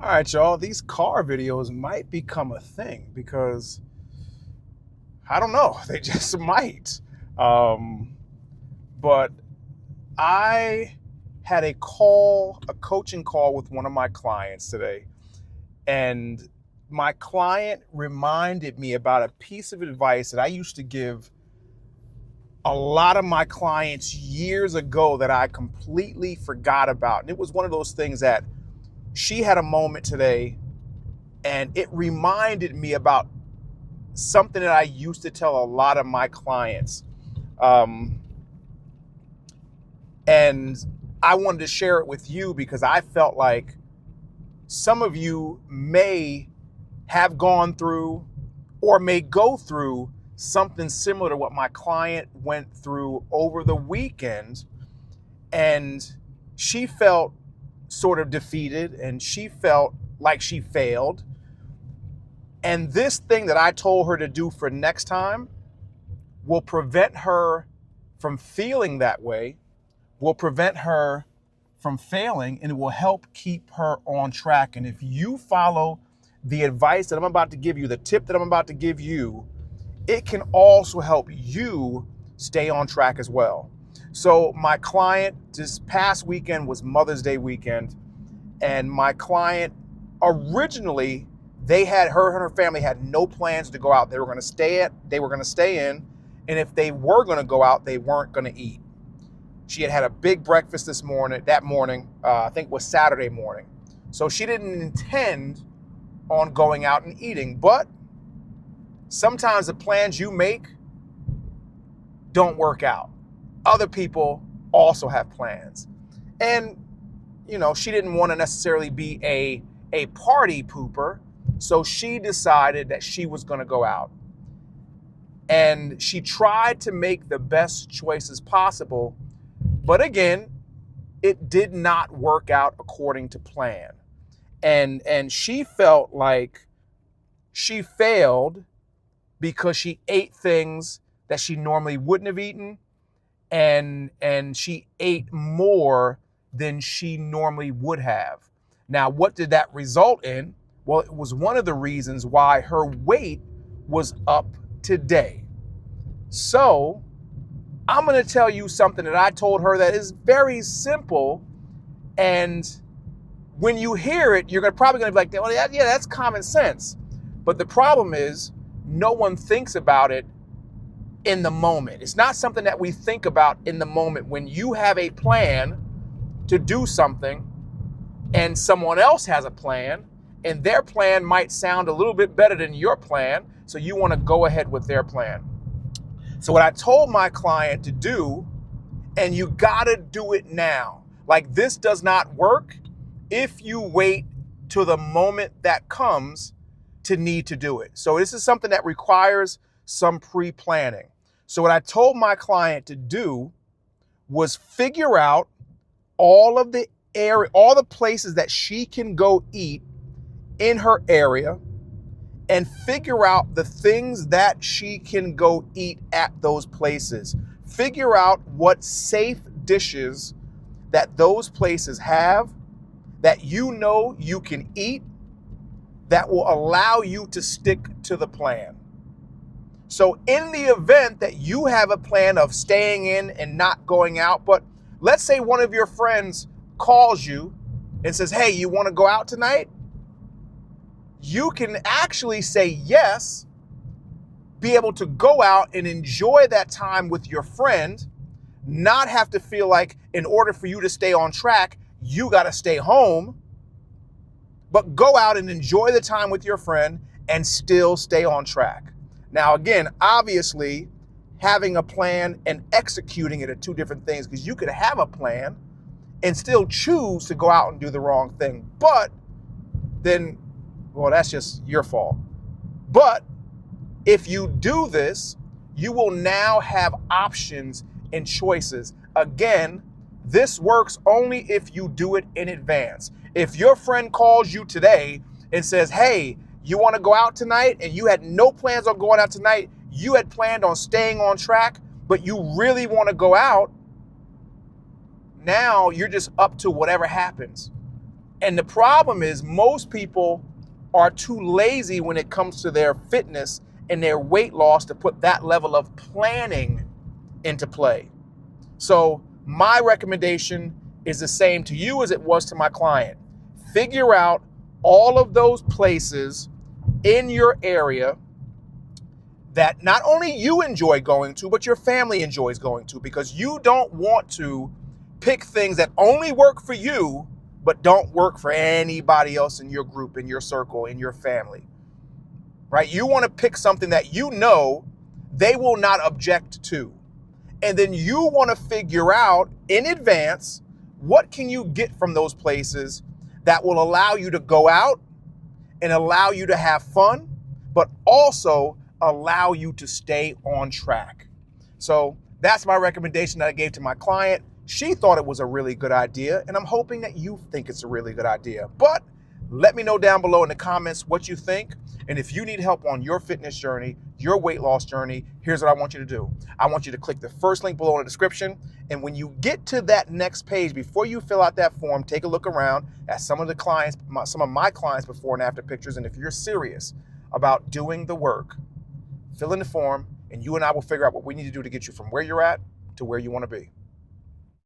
All right, y'all, these car videos might become a thing because I don't know, they just might. Um, but I had a coaching call with one of my clients today, and my client reminded me about a piece of advice that I used to give a lot of my clients years ago that I completely forgot about. And it was one of those things that she had a moment today and it reminded me about something that I used to tell a lot of my clients. Um, and I wanted to share it with you because I felt like some of you may have gone through or may go through something similar to what my client went through over the weekend. And she felt sort of defeated and she felt like she failed. And this thing that I told her to do for next time will prevent her from feeling that way, will prevent her from failing, and it will help keep her on track. And if you follow the advice that I'm about to give you, the tip that I'm about to give you, it can also help you stay on track as well. So my client this past weekend was Mother's Day weekend, and my client originally, her and her family had no plans to go out. They were going to stay in, and if they were going to go out, they weren't going to eat. She had a big breakfast that morning, I think it was Saturday morning. So she didn't intend on going out and eating, but sometimes the plans you make don't work out. Other people also have plans. And, she didn't want to necessarily be a party pooper, so she decided that she was going to go out. And she tried to make the best choices possible, but again, it did not work out according to plan. And she felt like she failed because she ate things that she normally wouldn't have eaten, and she ate more than she normally would have. Now, what did that result in? Well, it was one of the reasons why her weight was up today. So I'm going to tell you something that I told her that is very simple. And when you hear it, you're probably going to be like, well, yeah, that's common sense. But the problem is no one thinks about it in the moment. It's not something that we think about in the moment. When you have a plan to do something and someone else has a plan and their plan might sound a little bit better than your plan, so you want to go ahead with their plan. So what I told my client to do, and you gotta do it now. Like, this does not work if you wait till the moment that comes to need to do it. So this is something that requires some pre-planning. So what I told my client to do was figure out all the places that she can go eat in her area, and figure out the things that she can go eat at those places. Figure out what safe dishes that those places have that you can eat that will allow you to stick to the plan. So in the event that you have a plan of staying in and not going out, but let's say one of your friends calls you and says, hey, you want to go out tonight? You can actually say yes, be able to go out and enjoy that time with your friend, not have to feel like in order for you to stay on track, you got to stay home, but go out and enjoy the time with your friend and still stay on track. Now, again, obviously, having a plan and executing it are two different things, because you could have a plan and still choose to go out and do the wrong thing. But then, well, that's just your fault. But if you do this, you will now have options and choices. Again, this works only if you do it in advance. If your friend calls you today and says, hey, you want to go out tonight, and you had no plans on going out tonight, you had planned on staying on track, but you really want to go out, now you're just up to whatever happens. And the problem is most people are too lazy when it comes to their fitness and their weight loss to put that level of planning into play. So my recommendation is the same to you as it was to my client. Figure out all of those places in your area that not only you enjoy going to, but your family enjoys going to, because you don't want to pick things that only work for you, but don't work for anybody else in your group, in your circle, in your family, right? You want to pick something that you know they will not object to. And then you want to figure out in advance, what can you get from those places that will allow you to go out and allow you to have fun, but also allow you to stay on track. So that's my recommendation that I gave to my client. She thought it was a really good idea, and I'm hoping that you think it's a really good idea. But let me know down below in the comments what you think. And if you need help on your fitness journey, your weight loss journey, here's what I want you to do. I want you to click the first link below in the description. And when you get to that next page, before you fill out that form, take a look around at some of my clients before and after pictures. And if you're serious about doing the work, fill in the form, and you and I will figure out what we need to do to get you from where you're at to where you want to be.